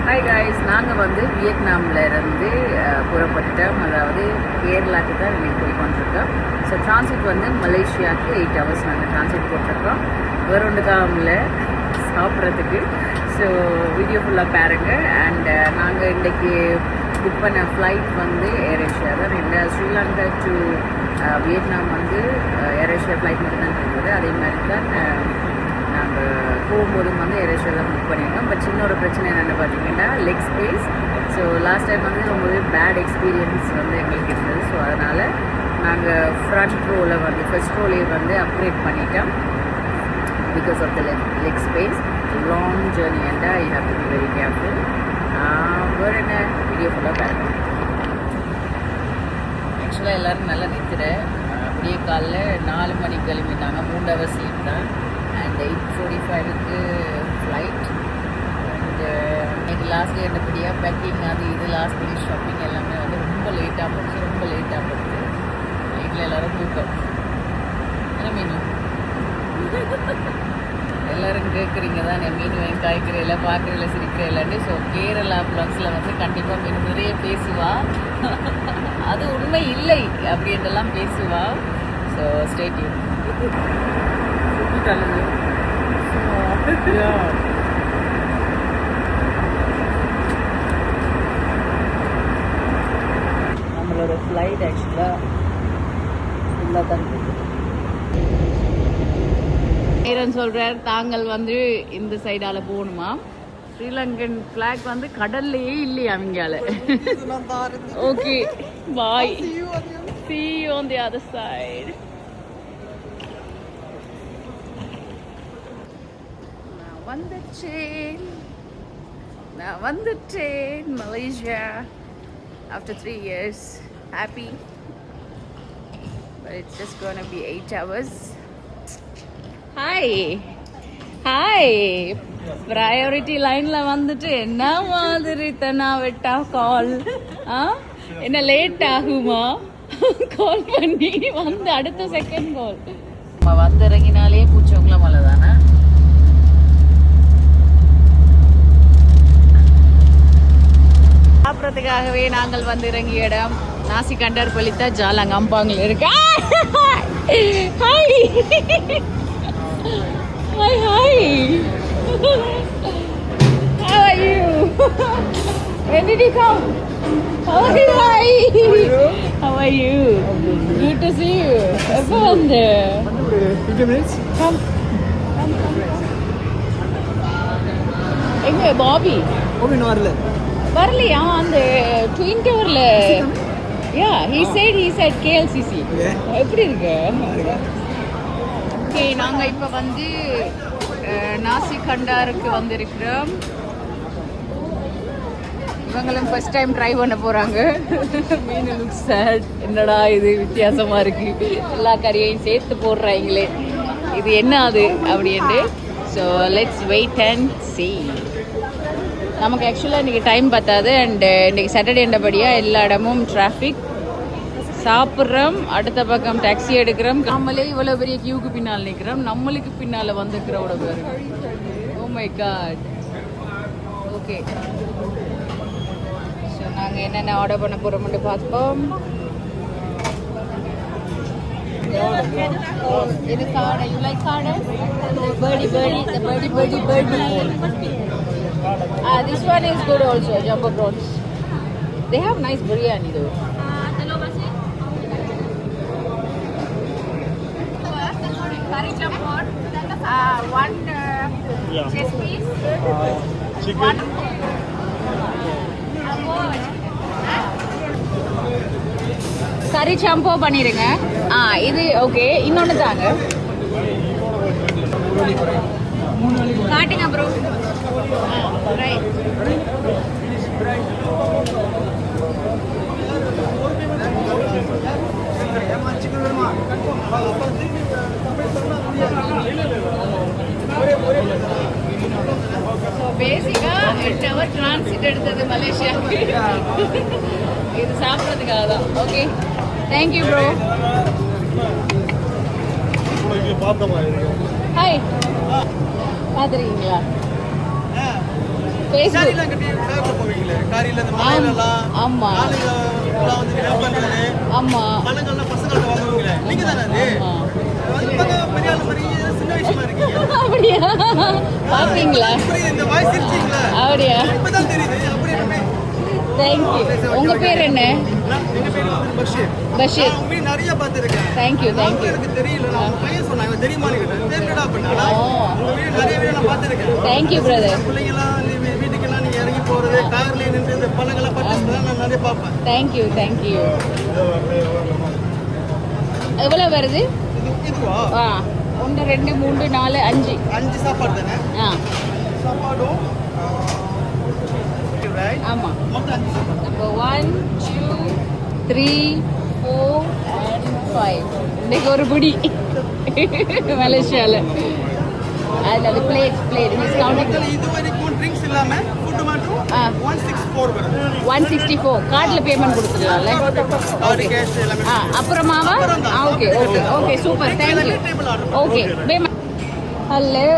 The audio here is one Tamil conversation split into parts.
ஹாய் காய்ஸ், நாங்கள் வந்து வியட்நாமில் இருந்து புறப்பட்டுட்டோம். அதாவது கேரளாவுக்கு தான் இன்னைக்கு போய் கொண்டிருக்கோம். ஸோ டிரான்சிட் வந்து மலேசியாவுக்கு 8 hours நாங்கள் டிரான்சிட் போட்டிருக்கோம். வேறு ஒன்று காமில் சாப்பிட்றதுக்கு. ஸோ வீடியோ ஃபுல்லாக பாருங்கள். அண்ட் நாங்கள் இன்றைக்கி புக் பண்ண ஃப்ளைட் வந்து ஏர் ஏஷியா தான். இந்த ஸ்ரீலங்கா டு வியட்நாம் வந்து ஏர் ஏஷியா ஃப்ளைட் மட்டும்தான் இருந்தது. அதே மாதிரி தான் நாங்கள் போகும்போதும் வந்து ஏர் ஏஷியா தான் புக் பண்ணியிருக்கோம். பட் சின்ன ஒரு பிரச்சனை என்னென்னு பார்த்தீங்கன்னா leg space. So last time வந்து ரொம்பவே பேட் எக்ஸ்பீரியன்ஸ் வந்து எங்களுக்கு இருந்தது. ஸோ அதனால் நாங்கள் ஃப்ரண்ட் ரோவில் வந்து ஃபர்ஸ்ட் ரோலே வந்து அப்கிரேட் பண்ணிட்டோம் because of the leg space. Long journey and I have to be very careful. வேறு என்ன வீடியோ ஃபுல்லாக பாருங்கள். ஆக்சுவலாக எல்லோரும் நல்லா நிற்கிறேன். அப்படியே காலைல 4 மணிக்கு கிளம்பிட்டாங்க. 3 hours ஸ்லீப் தான். அண்ட் 8:45க்கு ஃப்ளைட். அண்ட் இன்னைக்கு லாஸ்ட் டே என்னபடியாக பேக்கிங் அது இது லாஸ்ட் மினிட் ஷாப்பிங் எல்லாமே வந்து ரொம்ப லேட்டாக போச்சு. வீட்டில் எல்லோரும் தூக்கம். என்ன மீன் எல்லோரும் கேட்குறீங்க தான், மீன் வாங்கி காய்க்கிறதில்ல, பார்க்குறதில்ல, சிரிக்கிறதில்லன்னு. ஸோ கேரளா ப்ளாக்ஸில் வந்து கண்டிப்பாக மீன் நிறைய பேசுவா. அது உண்மை இல்லை அப்படின்றலாம் பேசுவா. ஸோ ஸ்டேட்யூ நம்மளோட ஃப்ளைட் ஆக்சுவலாக ஃபுல்லாக தான் இருக்குது. நேரன் சொல்கிறார் தாங்கள் வந்து இந்த சைடால் போகணுமா. ஸ்ரீலங்கன் ஃப்ளாக் வந்து கடல்லையே இல்லையா அவங்கால. Okay bye, see you on the other side. நான் வந்துட்டேன் Malaysia after 3 years. Happy, but it's just gonna be 8 hours. Hi priority line la vandu enna madiri thana vetta call enna late aguma call panni vandu adutha second call ma vandu iranginale Puchongla mala dana. சாப்பிட்றதுக்காகவே நாங்கள் வந்து இறங்கிய இடம் நாசி கண்டார் பள்ளித்தா ஜாலாங் அம்பாங்கில் இருக்கா. Hi hi hi, how are you? When did you come? Hi hi, how are you? Good to see you. எப்போ வந்து 15 minutes. Come. எங்க பாபி வரலையா? அந்த ட்வின் டவர்ல he said KLCC. எப்படி இருக்கு? ஓகே, நாங்கள் இப்போ வந்து நாசி கண்டாருக்கு வந்திருக்கிறோம். இவங்களும் ஃபர்ஸ்ட் டைம் ட்ரை பண்ண போகிறாங்க. மீன் லுக் சேட். என்னடா இது வித்தியாசமாக இருக்குது, எல்லா கறியையும் சேர்த்து போடுறாங்களே, இது என்ன அது அப்படின்ட்டு. So let's wait and see. நமக்கு ஆக்சுவலாக இன்றைக்கி டைம் பத்தாது. அண்டு இன்றைக்கி சாட்டர்டேன்றபடியாக எல்லா இடமும் டிராஃபிக். சாப்பிட்றோம், அடுத்த பக்கம் டாக்ஸி எடுக்கிறோம். நம்மளே இவ்வளோ பெரிய கியூக்கு பின்னால் நிற்கிறோம். நம்மளுக்கு பின்னால் வந்து க்ரௌட பேர். Oh my God. Okay, so நாங்கள் என்னென்ன ஆர்டர் பண்ண போகிறோம்னு பார்ப்போம். இது காடை. யூ லைக் காடை? The birdie. This one is good also, jumbo prawns. They have nice biryani though. Curry champur. One chest piece. Chicken. கறி சம்போ பண்ணிடுங்க. இது ஓகே. இன்னொன்று தாங்க காட்டுங்க ப்ரோ. ரைட். பேசிக்காக 8 hour டிரான்சிட் எடுத்தது மலேசியாவுக்கு. இது சாப்பிட்றதுக்காக தான். Okay, thank you bro. ஹாய், பார்த்துருக்கீங்களா? Facebook. சாரிலாம் கட்டி டிராவல் போவீங்களே காரில இந்த மலையிலலாம் ஆமா காலையிலாம் வந்து ஹெல்ப் பண்றது ஆமா பழங்கள்லாம் பசங்கள்ட்ட வாங்குவீங்களே நீங்க தானே அது வந்து பார்க்க பெரிய ஆள் மாதிரி சின்ன விஷயமா இருக்கீங்க அப்படியா பாப்பீங்களா அப்படி இந்த வாய்ஸ் சிரிச்சீங்களா அப்படியா இப்பதான் தெரியுது அப்படியே தேங்க்யூ உங்க பேர் என்ன எங்க பேர் வந்து பஷீர் பஷீர் நான் உண்மையை நிறைய பார்த்துருக்கேன் தேங்க்யூ தேங்க்யூ எனக்கு தெரியல நான் உங்க பையன் சொன்னாங்க தெரியுமான்னு கேட்டேன் தெரியலடா அப்படின்னா உங்க வீடு நிறைய வீடு நான் பார்த்துருக்கேன் தேங்க்யூ பிரதர் பிள்ளைங்களாம் வீட்டுக்கெல்லாம் நீங்க இறங்கி போறது கார்ல நின்று இந்த பழங்களை பர்ச்சேஸ் பண்ண நான் நிறைய பார்ப்பேன் தேங்க்யூ தேங்க்யூ எவ்வளோ வருது இதுவா 1 2 3 4 5 5 சாப்பாடு தானே சாப்பாடும் ரைட் ஆமாம் மொத்தம் 5 சாப்பாடு அப்போ 1 2 3 4 and 5 இன்னைக்கு ஒரு பிடி மலேசியாவில் அது பிளேட் மிஸ் கவுண்டிங் மொத்தம் இது வரைக்கும் ட்ரிங்க்ஸ் இல்லாம ஃபுட் மட்டும் 164 வருது 164 கார்டில் பேமெண்ட் கொடுத்துடலாம்ல கார்டு கேஷ் எல்லாமே அப்புறமாவா okay okay okay super thank you table order okay hello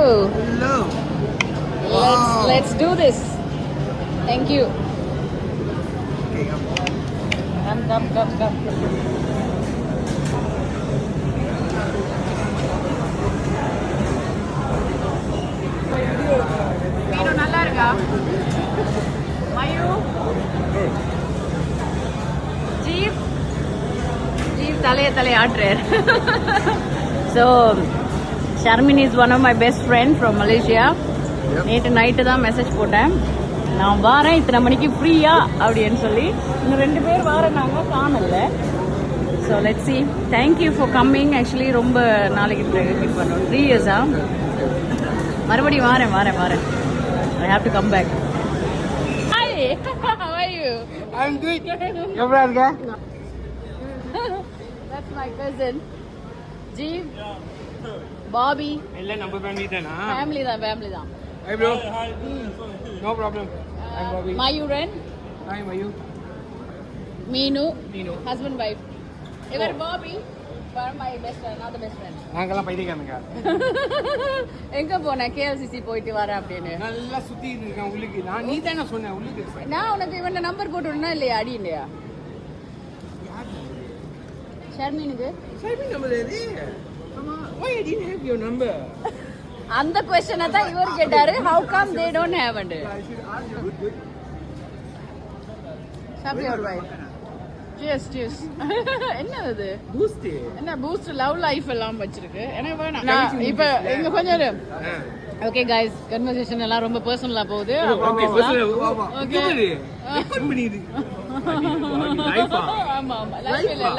let's do this thank you come video நல்லா இருக்கா மயூ ஜீவ் தலையை ஆட்டுறார் so Sharmin is one of my best friend from Malaysia நேற்று நைட்டு தான் மெசேஜ் போட்டேன் நான் வாரேன் இத்தனை மணிக்கு ஃப்ரீயா அப்படின்னு சொல்லி இன்னும் 2 பேர் வாரேன்னாங்க காணல so let's see thank you for coming actually ரொம்ப நாளைக்கு மீட் பண்ணோம் 3 இயர்ஸா மறுபடியும் வாரேன் I have to come back hi how are you I'm good. எப்படியா இருக்க? that's my cousin Jeev Bobby இல்ல நம்ம ஃபேமிலி தானா? family தான் Hi bro. No problem. I'm Bobby. Mayuran Hi Mayu. Meenu Meenu. husband wife இவர் Bobby for my best friend not the best friend நாங்கலாம் பைத்தியக்காரங்க. எங்க போன KLCC போயிட்டு வரேன் அப்படின்னு நல்லா சுத்தி இருக்கேன் உள்ளுக்கு. நீ தானே சொன்ன உள்ளுக்கு. நான் உனக்கு இவன் நம்பர் போட்டு விடனா இல்லையா அடி இல்லையா ஷர்மினுக்கு சரி நம்பர் ஏது? ஆமா. Why I didn't have your number? அந்த क्वेश्चन தான் இவர் கேட்டாரு how come they don't have and happy or wife cheers என்ன இது பூஸ்ட். என்ன பூஸ்ட் லவ் லைஃப் எல்லாம் வச்சிருக்கு எனக்கு வேணாம் நான் இப்போ இங்க கொஞ்சம் ஓகே गाइस கன்வர்சேஷன் எல்லாம் ரொம்ப பர்சனலா போகுது ஓகே ஓகே ரெக்கார்ட் பண்ணிடு. ஆமா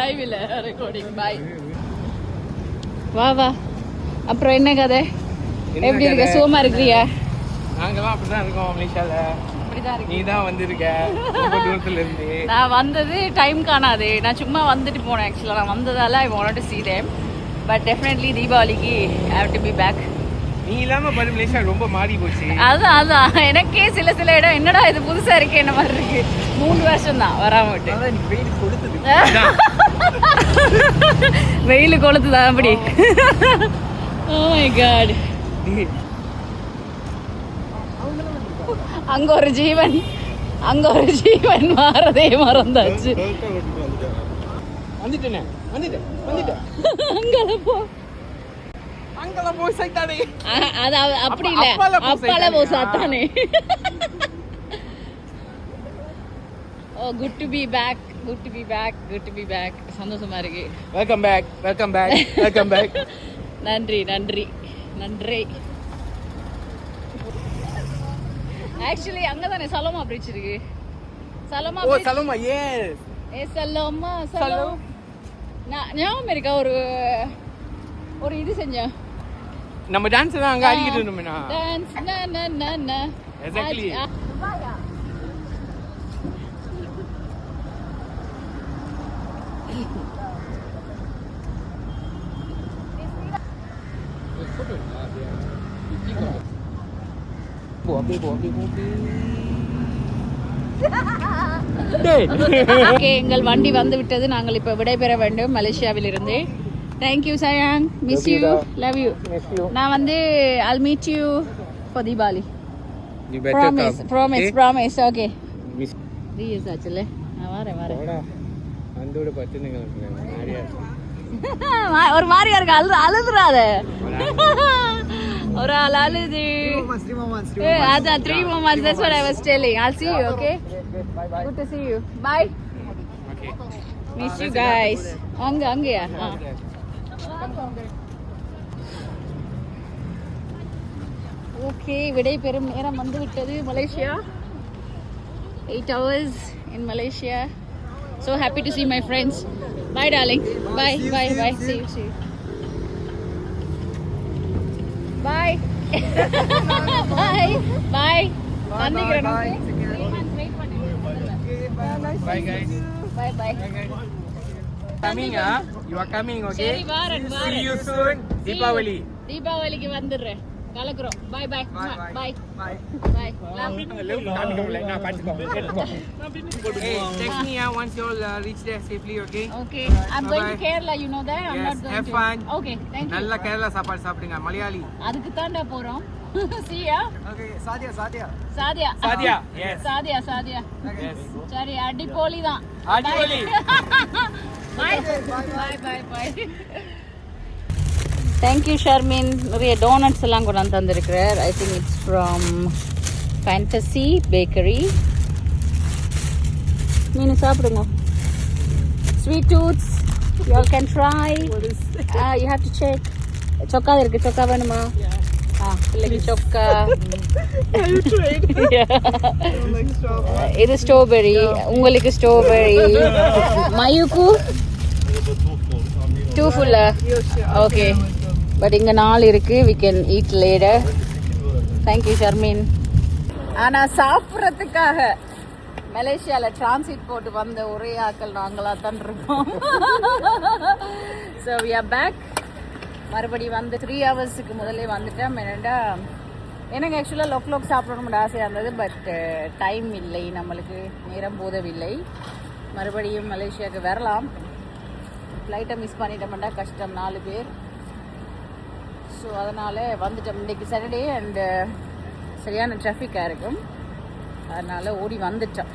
லைவ் இல்ல ரெக்கார்டிங் பை வா அப்புறம் என்ன கதை எப்படி இருக்க சுகமா இருக்கிறியா நாங்கலாம் அப்படிதான் இருக்கோம் மலேசியால. அப்படிதான் இருக்கு நீ தான் வந்திருக்க ரொம்ப தூரத்துல இருந்து. நான் வந்தது டைம் காணாது நான் சும்மா வந்துட்டு போனேன் ஆக்சுவலாக நான் வந்ததால I want to see them but definitely தீபாவளிக்கு I have to be back நீ இல்லாம பாரு மலேசியா ரொம்ப மாறி போச்சு. அதான் எனக்கே சில இடம் என்னடா இது புதுசா இருக்கு என்ன மாதிரி இருக்கு 3 வருஷம் தான் வராம விட்டு அதான் நீ வெயில் கொடுத்தது. வெயில் கொளுத்துதான் அப்படி ஓ மை காட் அங்க ஒரு ஜீவன் மாறதே மறந்தாச்சு வந்துட்டேன் அங்கல போ சைத்தானே. அது அப்படி இல்ல அப்பால போ சாத்தானே ஓ குட் டு பி பேக் சந்தோஷமா இருக்கு வெல்கம் பேக். நன்றி ஆக்சுவலி அங்கதானே சலோமா பிரிட்ஜ் இருக்கு சலோமா ஓ சலோமா எஸ். சலோமா நான் ஞாபகம் இருக்கா ஒரு இது செஞ்சேன் நம்ம டான்ஸ் தான் அங்க ஆடிக்கிட்டு இருந்தோம்னா. டான்ஸ் நா Exactly. ஓகே எங்கள் வண்டி வந்து விட்டது நாங்கள் இப்போ விடைபெற வேண்டும் மலேசியாவில் இருந்து தேங்க்யூ சயாங் மிஸ் யூ லவ் யூ நான் வந்து I'll meet you for Diwali You better come. Promise. Okay. Miss. 3 years ஆச்சுல. நான் வரேன். போடா. அந்தோட பத்துங்க மாரியா. ஒரு மாதிரியா இருக்கு அழுதுறாத. ஒரு ஆள் அழுது. 3 months. அதான் 3 more months. That's what I was telling. I'll see you, okay? Good to see you. Bye. Okay. Miss you guys. அங்கயா? ஓகே, விடை பெறும் நேரம் வந்து விட்டது. Malaysia 8 hours in Malaysia. So happy to see my friends. Bye darling. Bye. See you. Bye. Bye. Bye guys. Bye. Coming you are coming, okay? சரி Warren. See you soon. Deepavali. தீபாவளிக்கு வந்துடுறேன். கலக்குறோம். Bye. நான் பாத்துக்கோ. Hey, text me once you all reach there safely, okay? Okay. I'm going to Kerala, you know that? I'm Yes, not going have to. fun. Okay, thank you. நல்ல கேரளா சாப்பாடு சாப்பிடுங்க மலையாளி. அதுக்கு தாண்டா போறோம். See ya. Okay, Sadia. சாதியா. Yes. சாதியா. Yes. சரி, அடிப்போலி தான். அடிப்போலி. Bye. Thank you, Sharmin. நிறைய டோனட்ஸ் எல்லாம் கொண்டு தந்திருக்கிறார். I think it's from Fantasy Bakery. நீங்க சாப்பிடுங்க. Sweet Tooths. You all can try. What is you have to check. சொக்கா இருக்கு. சொக்கா வேணுமா? பிள்ளைக்கு சொக்கா. இது ஸ்ட்ராபெரி. உங்களுக்கு ஸ்ட்ராபெரி. மயுக்கு டூ ஃபுல்லா? ஓகே. பட் இங்கே 4 இருக்கு. We can eat later. Thank you, Sharmin. ஆனால் சாப்பிட்றதுக்காக மலேசியாவில் டிரான்சிட் போட்டு வந்த ஒரே ஆக்கள் நாங்களாக தான் இருக்கோம். So we are back. மறுபடியும் வந்து 3 ஹவர்ஸுக்கு முதலே வந்துட்டோம். என்னென்னா எனக்கு ஆக்சுவலாக லோக் சாப்பிடணும்னு ஆசையாக இருந்தது. பட் டைம் இல்லை, நம்மளுக்கு நேரம் போதவில்லை. மறுபடியும் மலேசியாவுக்கு வரலாம். ஃப்ளைட்டை மிஸ் பண்ணிட்டோம்னா கஷ்டம், 4 பேர். ஸோ அதனால் வந்துட்டோம். இன்றைக்கி சாட்டர்டே அண்டு சரியான டிராஃபிக்காக இருக்கும். அதனால் ஓடி வந்துட்டோம்.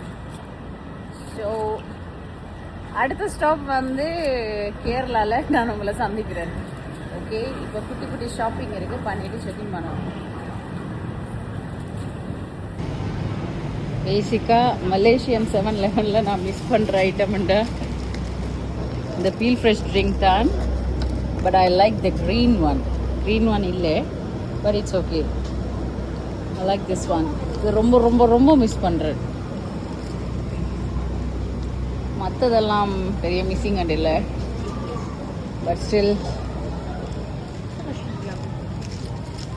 ஸோ அடுத்த ஸ்டாப் வந்து கேரளாவில் நான் உங்களை சந்திக்கிறேன். ஓகே, இப்போ குட்டி ஷாப்பிங் இருக்குது, பண்ணிவிட்டு செக்கிங் பண்ணுவோம். பேசிக்காக மலேசியன் 7-Eleven நான் மிஸ் பண்ணுற ஐட்டம்ண்டா இந்த பீல் ஃப்ரெஷ் ட்ரிங்க் தான். But I like the green one இல்லை, but it's okay. I like this one. இது ரொம்ப ரொம்ப ரொம்ப மிஸ் பண்ணுறேன். மற்றதெல்லாம் பெரிய மிஸ்ஸிங் அண்ட் இல்லை, but still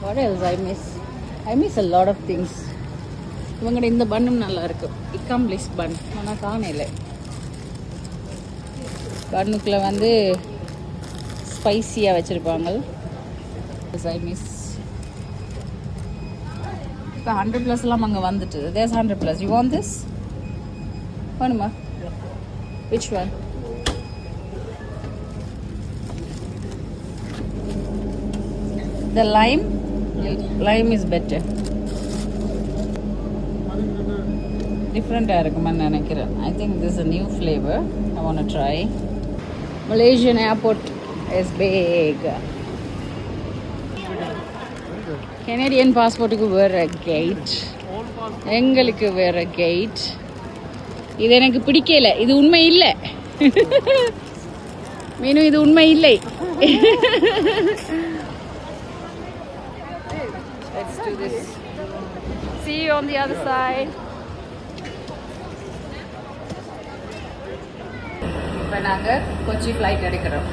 what else I miss a lot of things. இவங்கட இந்த பன்னும் நல்லா இருக்கும். இக்கம்ப்ளிஸ் பன் ஆனால் காணையில் பன்னுக்குள்ளே வந்து ஸ்பைஸியாக வச்சுருப்பாங்க. I miss. இப்போ 100+ எல்லாம் அங்கே வந்துட்டு. தேர்ஸ் 100+. You want this? வேணுமா? Which one? The lime is better. டிஃப்ரெண்ட்டாக இருக்குமான்னு நினைக்கிறேன். I think this is a new flavor. I want to try. Malaysian airport is big. Canadian passportuக்கு வேறு கேட், எங்களுக்கு வேறு கேட். இது எனக்கு பிடிக்கல. இது உண்மை இல்லை. மீனும் இது உண்மை இல்லை. Let's do this. See you on the other side. இப்போ நாங்கள் கொச்சி ஃப்ளைட் எடுக்கிறோம்.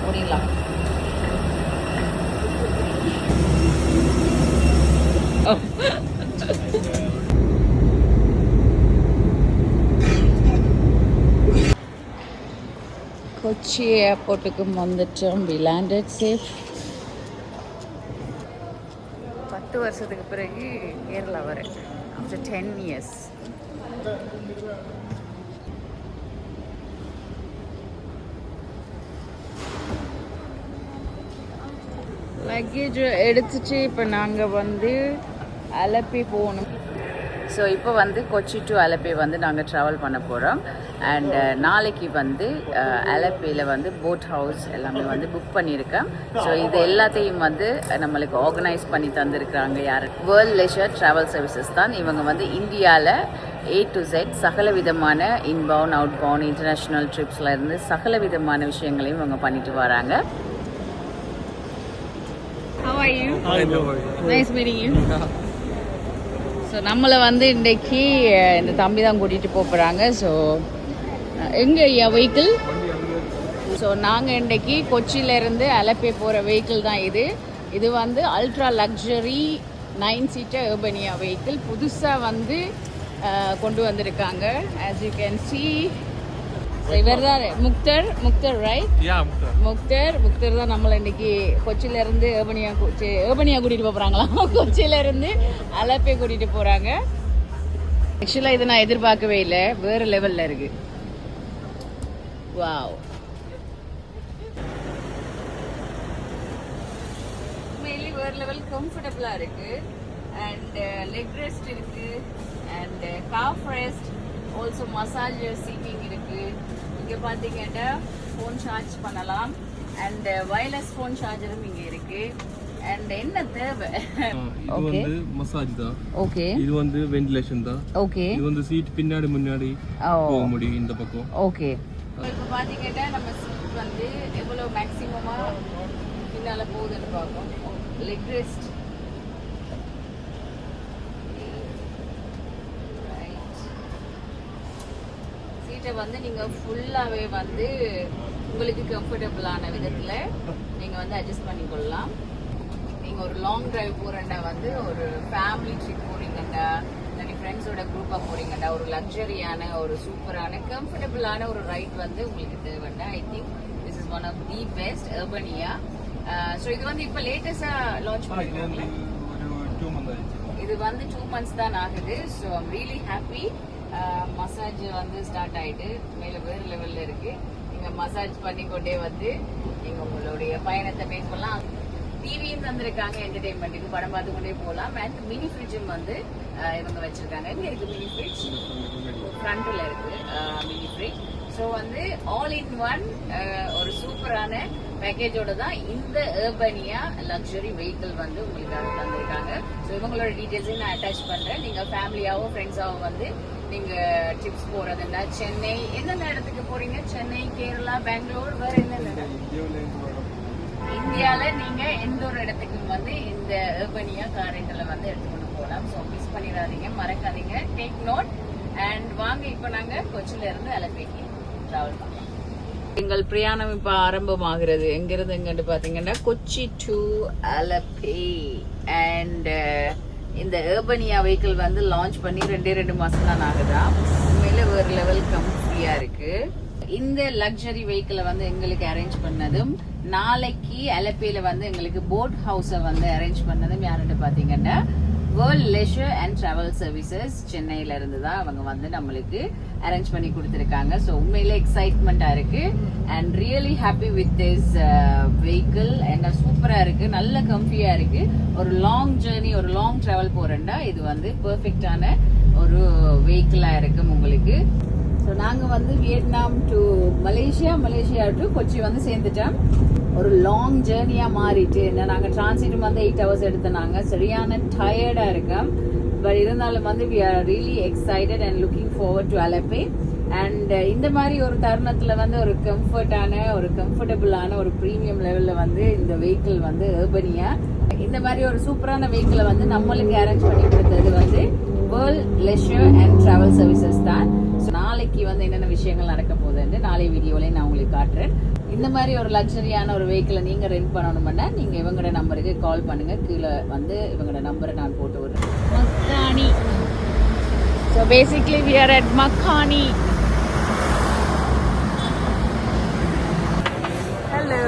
ஓடிடலாம். கொச்சி ஏர்போர்ட்டுக்கு வந்துட்டோம். We landed safe. 10 வருஷத்துக்கு பிறகு கேரளா வரேன். After 10 years. லக்கேஜ் எடுத்துட்டு இப்போ நாங்கள் வந்து அலப்பி போகணும். ஸோ இப்போ வந்து கொச்சி டு அலப்பி வந்து நாங்கள் ட்ராவல் பண்ண போகிறோம். அண்ட் நாளைக்கு வந்து அலப்பியில் வந்து போட் ஹவுஸ் எல்லாமே வந்து புக் பண்ணியிருக்கேன். ஸோ இது எல்லாத்தையும் வந்து நம்மளுக்கு ஆர்கனைஸ் பண்ணி தந்திருக்கிறாங்க யார், வேர்ல்ட் லெஷர் ட்ராவல் சர்வீசஸ் தான். இவங்க வந்து இந்தியாவில் A to Z சகல விதமான இன்பவுண்ட் அவுட்பவுண்ட் இன்டர்நேஷ்னல் ட்ரிப்ஸ்லேருந்து சகல விதமான விஷயங்களையும் இவங்க பண்ணிட்டு வராங்க. How are you? Hi, Nice meeting you. So நம்மளை வந்து இன்றைக்கி இந்த தம்பி தான் கூட்டிகிட்டு போகிறாங்க. ஸோ எங்கே ஐயா வெஹிக்கிள்? ஸோ நாங்கள் இன்றைக்கி கொச்சியிலேருந்து அலப்பி போகிற வெஹிக்கிள் தான் இது. இது வந்து அல்ட்ரா லக்ஸரி 9 சீட்டர் ஏர்பனியா வெஹிக்கிள் புதுசாக வந்து கொண்டு வந்திருக்காங்க. ஆஸ் யூ கேன் சி இவர் தான் முக்தர் ரைட்? முக்தர் தான் நம்மளை இன்னைக்கு கொச்சியிலேருந்து ஏர்பனியா கூட்டிகிட்டு போகிறாங்களா, கொச்சியிலேருந்து அலப்பே கூட்டிகிட்டு போகிறாங்க. ஆக்சுவலாக இது நான் எதிர்பார்க்கவே இல்லை, வேறு லெவலில் இருக்குது. வாவ், உண்மையிலே வேறு லெவல் கம்ஃபர்டபுளாக இருக்குது. அண்ட் லெக் ரெஸ்ட் இருக்குது, and calf rest, also massage seating இருக்குது. இங்கே பார்த்தீங்கன்னா ஃபோன் சார்ஜ் பண்ணலாம். அண்ட் வயர்லெஸ் ஃபோன் சார்ஜரும் இங்கே இருக்கு. அண்ட் என்ன தேவை? இது வந்து மசாஜ் தான். ஓகே. இது வந்து வென்டிலேஷன் தான். ஓகே. இது வந்து சீட் பின்னாடி முன்னாடி போக முடியும் இந்த பக்கம். ஓகே. இப்போ பார்த்தீங்கன்னா நம்ம சீட் வந்து எவ்வளோ மேக்ஸிமமாக பின்னால் போகுதுன்னு பார்ப்போம். லெக் ரெஸ்ட், சீட்டை வந்து நீங்கள் ஃபுல்லாகவே வந்து உங்களுக்கு கம்ஃபர்டபுளான விதத்தில் நீங்கள் வந்து அட்ஜஸ்ட் பண்ணிக்கொள்ளலாம். நீங்கள் ஒரு லாங் டிரைவ் போகிறேன்னா வந்து ஒரு ஃபேமிலி ட்ரிப் போகிறீங்கண்டா, இல்லாட்டி ஃப்ரெண்ட்ஸோட குரூப்பாக போகிறீங்கண்டா, ஒரு லக்ஸரியான ஒரு சூப்பரான கம்ஃபர்டபுளான ஒரு ரைட் வந்து உங்களுக்கு தேவைண்டா. I think this is one of the best ஏர்பனியா. ஸோ இது வந்து இப்போ லேட்டஸ்டாக லான்ச் பண்ணிருக்காங்க. இது வந்து 2 months தான் ஆகுது. So I'm really happy. Massage வந்து ஸ்டார்ட் ஆகிட்டு மேலே வேறு லெவலில் இருக்குது. நீங்கள் மசாஜ் பண்ணிக்கொண்டே வந்து நீங்கள் உங்களுடைய பயணத்தை மேற்கொள்ளலாம். டிவியும் தந்திருக்காங்க என்டர்டெயின்மெண்ட்டுக்கு, படம் பார்த்து கொண்டே போகலாம். அண்ட் மினி ஃப்ரிட்ஜும் வந்து இவங்க வச்சுருக்காங்க. எங்கே இருக்குது மினி ஃப்ரிட்ஜ்? ஃப்ரண்ட்டில் இருக்குது மினி ஃப்ரிட்ஜ். ஸோ வந்து ஆல் இன் ஒன் ஒரு சூப்பரான பேக்கேஜோட தான் இந்த ஏர்பனியா லக்ஸரி வெஹிக்கிள் வந்து உங்களுக்காக தந்திருக்காங்க. ஸோ இவங்களோட டீட்டெயில்ஸையும் நான் அட்டாச் பண்ணுறேன். நீங்கள் ஃபேமிலியாகவும் ஃப்ரெண்ட்ஸாகவும் வந்து நீங்கள் ட்ரிப்ஸ் போகிறதுன்னா சென்னை, எந்தெந்த இடத்துக்கு போகிறீங்க? சென்னை, கேரளா, பெங்களூர், வேறு என்னென்ன இந்தியாவில் நீங்கள் எந்த ஒரு இடத்துக்கும் வந்து இந்த ஏர்பனியா கார் ரெண்டில் வந்து எடுத்துக்கொண்டு போகலாம். ஸோ மிஸ் பண்ணிடாதீங்க, மறக்காதீங்க, டேக் நோட். அண்ட் வாங்க இப்போ நாங்கள் கொச்சியிலேருந்து அலப்பைக்கு ட்ராவல் பண்ணலாம். எங்கள் பிரயாணம் இப்போ ஆரம்பமாகிறது. எங்கிருந்து எங்கிட்டு பார்த்தீங்கன்னா கொச்சி டு அலப்பி. அண்ட் இந்த ஏர்பனியா வெஹிக்கிள் வந்து லான்ச் பண்ணி 2 மாதம் தான் ஆகுதா. உண்மையில வேறு லெவல் கம்ஃபர்டியாக இருக்கு. இந்த லக்ஸரி வெஹிக்கிளை வந்து எங்களுக்கு அரேஞ்ச் பண்ணதும், நாளைக்கு அலப்பியில் வந்து எங்களுக்கு போட் ஹவுஸை வந்து அரேஞ்ச் பண்ணதும் யாருன்னு பார்த்தீங்கன்னா world leisure and travel services சென்னையில இருந்து தான் அவங்க வந்து நம்மளுக்கு அரேஞ்ச் பண்ணி கொடுத்துருக்காங்க. ஸோ உண்மையிலே எக்ஸைட்மெண்ட்டாக இருக்கு. And really happy with this vehicle. என்ன சூப்பராக இருக்கு, நல்ல கம்ஃபியாக இருக்கு. ஒரு லாங் ஜேர்னி, ஒரு லாங் ட்ராவல் போறேன்டா இது வந்து பெர்ஃபெக்டான ஒரு வெஹிக்கிளாக இருக்கும் உங்களுக்கு. ஸோ நாங்கள் வந்து Vietnam to Malaysia to Kochi வந்து சேர்ந்துட்டோம். ஒரு லாங் ஜேர்னியாக மாறிட்டு என்ன, நாங்கள் டிரான்சிட்டும் வந்து 8 hours எடுத்தனாங்க. சரியான டயர்டாக இருக்கோம். பட் இருந்தாலும் வந்து we are really excited and looking forward to Alleppey. And இந்த மாதிரி ஒரு தருணத்தில் வந்து ஒரு கம்ஃபர்டபுளான ஒரு ப்ரீமியம் லெவலில் வந்து இந்த வெஹிக்கிள் வந்து ஏர்பனியா இந்த மாதிரி ஒரு சூப்பரான வெஹிக்கிளை வந்து நம்மளுக்கு அரேஞ்ச் பண்ணி கொடுத்தது வந்து world leisure and travel services தான். ஸோ நாளைக்கு வந்து என்னென்ன விஷயங்கள் நடக்க போகுதுன்னு நாளை வீடியோவிலையும் நான் உங்களுக்கு காட்டுறேன். இந்த மாதிரி ஒரு லக்ஸரியான ஒரு வெஹிக்கிளை நீங்கள் ரெண்ட் பண்ணணும்னா நீங்கள் இவங்களோட நம்பருக்கு கால் பண்ணுங்கள். கீழே வந்து இவங்களோட நம்பரை நான் போட்டு விடுறேன். Makkani. So basically we are at Makkani. Hello.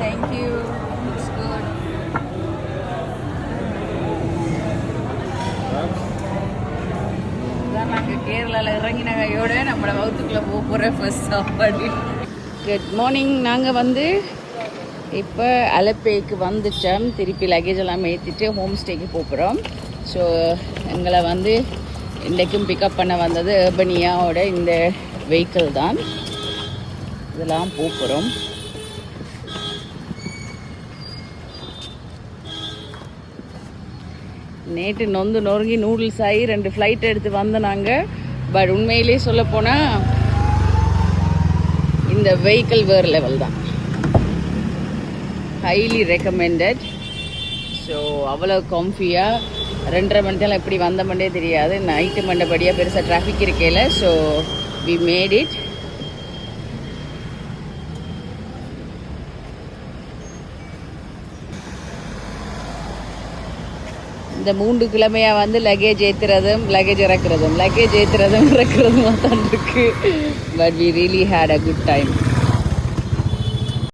Thank you. Looks good. இதான் நாங்கள் கேரளா எங்களால் இறங்கின கையோட நம்மளை வகுத்துக்குள்ளே போகிற ஃபர்ஸ்ட் சாப்பாடு. Good morning. நாங்கள் வந்து இப்போ அலப்பேக்கு வந்துட்டோம். திருப்பி லக்கேஜ் எல்லாம் ஏற்றிட்டு ஹோம் ஸ்டேக்கு போகிறோம். ஸோ எங்களை வந்து இன்றைக்கும் பிக்கப் பண்ண வந்தது ஏர்பனியாவோட இந்த வெஹிக்கிள் தான். இதெல்லாம் போகிறோம். நேற்று நொறுங்கி நூடுல்ஸ் ஆகி 2 ஃப்ளைட் எடுத்து வந்த நாங்கள். பட் உண்மையிலே சொல்லப்போனால் இந்த வெஹிக்கிள் வேறு லெவல் தான். Highly recommended. ஸோ அவ்வளோ கம்ஃபியாக 2:30 மணிக்கெல்லாம் எப்படி வந்தோம்னே தெரியாது. நைட்டு மண்டபடியாக பெருசாக டிராஃபிக் இருக்கையில். So we made it. இந்த 3 கிழமையாக வந்து லக்கேஜ் ஏற்றுறதும் லக்கேஜ் இறக்குறதும் தான் இருக்குது. But we really had a good time.